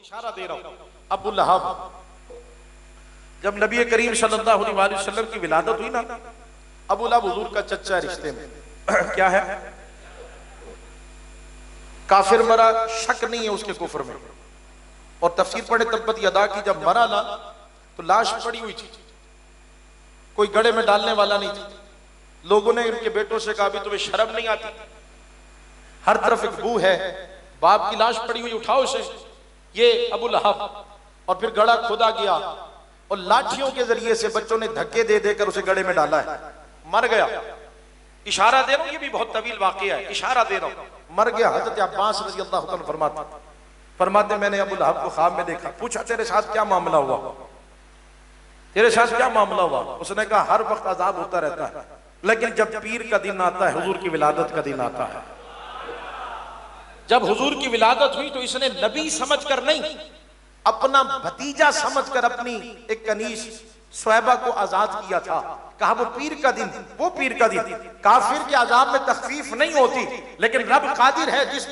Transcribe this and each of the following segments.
इशारा दे रहा हूं। अबू लहब जब नबी करीम सल्लल्लाहु अलैहि वसल्लम की विलादत हुई ना, अबू लहब हुजूर का चच्चा रिश्ते में क्या है, काफिर मरा, शक नहीं है उसके कुफर में। और तफसीर पढ़े तब्बत अदा की, जब मरा ना तो लाश पड़ी हुई थी, कोई गड़े में डालने वाला नहीं था। लोगों ने इनके बेटों से कहा भी तुम्हें शर्म नहीं आती, हर तरफ एक बू है, बाप की लाश पड़ी हुई, उठाओ इसे। ये अबू लहब, और फिर गड़ा खोदा गया और लाठियों के जरिए से बच्चों ने धक्के दे देकर उसे गड़े में डाला है, मर गया। इशारा दे रहा हूं, ये भी बहुत तवील वाकया है, इशारा दे रहा हूं, मर गया। हजरत अब्बास रज़ी अल्लाह तआला फरमाते मैंने अबू लहब को ख्वाब में देखा, पूछा तेरे साथ क्या मामला हुआ, तेरे साथ क्या मामला हुआ। उसने कहा हर वक्त अजाब होता रहता है, लेकिन जब पीर का दिन आता है, हुजूर की विलादत का दिन आता है। जब हुजूर की विलादत हुई तो इसने नबी समझकर नहीं, अपना भतीजा समझकर अपनी एक कनीज सुहैबा को आजाद किया था। कहा वो पीर का दिन, वो पीर का दिन। काफिर के अजाब में तखफीफ नहीं होती, लेकिन रब कादिर है, जिस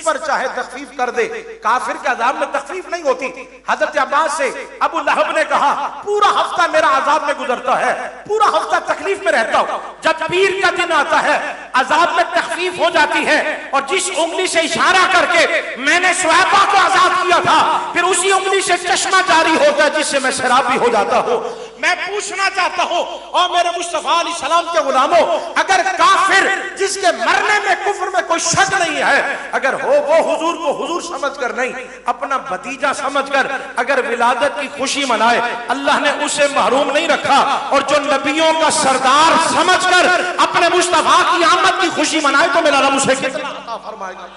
पर चाहे तखफीफ कर दे। काफिर के अजाब में तखफीफ नहीं होती। हजरत अब्बास से अबू लहब ने कहा पूरा हफ्ता मेरा अजाब में गुजरता है, पूरा हफ्ता तकलीफ में रहता हूं, जब पीर का दिन आता है अजाब में तखफीफ हो जाती है। और जिस उंगली से इशारा करके मैंने सुहैबा को आजाद किया था, फिर उसी उंगली से चश्मा जारी होता है जिससे मैं शराबी हो जाता हूं। मैं पूछना चाहता हूं, और मेरे मुस्तफा अलैहि सलाम के गुलामों, अगर काफिर जिसके मरने में कुफ्र में कोई शक नहीं है, अगर हो वो हुजूर को हुजूर समझकर नहीं, अपना भतीजा समझकर अगर विलादत की खुशी मनाए, अल्लाह ने उसे महरूम नहीं रखा। और जो नबियों का सरदार समझकर अपने मुस्तफा की आमद की खुशी मनाए, तो मेरा रब उसे कितना अता फरमाएगा।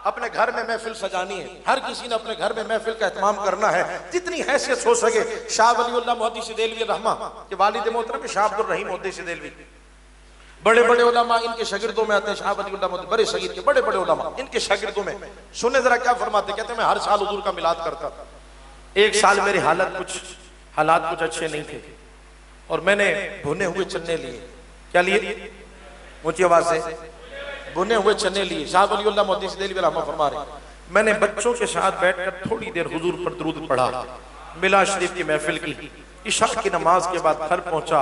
अपने घर में महफिल सजानी है, हर किसी ने अपने घर में महफिल का एहतमाम करना है, जितनी हैसियत हो सके। शाह वलीउल्लाह मुहद्दिस देलवी रहमा के वालिद मोहतरम शाह अब्दुल रहीम मुहद्दिस देलवी, बड़े बड़े उलमा इनके शागिर्दों में आते हैं। शाह वलीउल्लाह मुहद्दिस बड़े सगीर के बड़े बड़े उलमा इनके शागिर्दों में। सुने जरा क्या फरमाते, कहते मैं हर साल हुजूर का मिलाद करता था। एक साल मेरी हालात कुछ अच्छे नहीं थे, और मैंने भुने हुए चने लिए। क्या लिए? ऊंची आवाज से, बुने हुए चने लिए। शाह वलीउल्लाह मुहद्दिस देलवी रहमा फरमा रहे, मैंने बच्चों के साथ बैठकर थोड़ी देर हुजूर पर दरूद पढ़ा, मिलाद शरीफ की महफिल की। इशा की नमाज के बाद घर पहुंचा,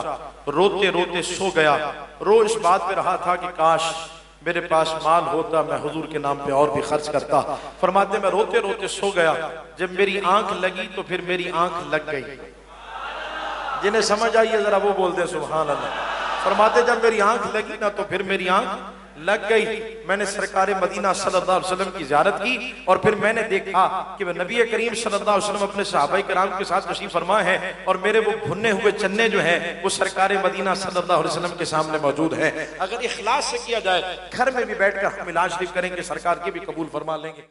रोते रोते सो गया। रो इस बात पे रहा था कि काश मेरे पास माल होता, मैं हुजूर के नाम पे और भी खर्च करता। फरमाते मैं रोते रोते सो गया, जब मेरी आंख लगी तो फिर मेरी आंख लग गई। जिन्हें समझ आई है जरा वो बोल दे सुभान अल्लाह। फरमाते जब मेरी आंख लगी ना तो फिर मेरी आंख लग गई। मैंने सरकार मदीना सल्लल्लाहु अलैहि वसल्लम की ज़ियारत की, और फिर मैंने देखा कि वह नबी करीम सल्लल्लाहु अलैहि वसल्लम अपने सहाबाए किराम के साथ तशरीफ फरमा है, और मेरे वो भुने हुए चन्ने जो हैं वो सरकार मदीना सल्लल्लाहु अलैहि वसल्लम के सामने मौजूद हैं। अगर इखलास से किया जाए, घर में भी बैठकर हम मिलाद शरीफ करेंगे, सरकार की भी कबूल फरमा लेंगे।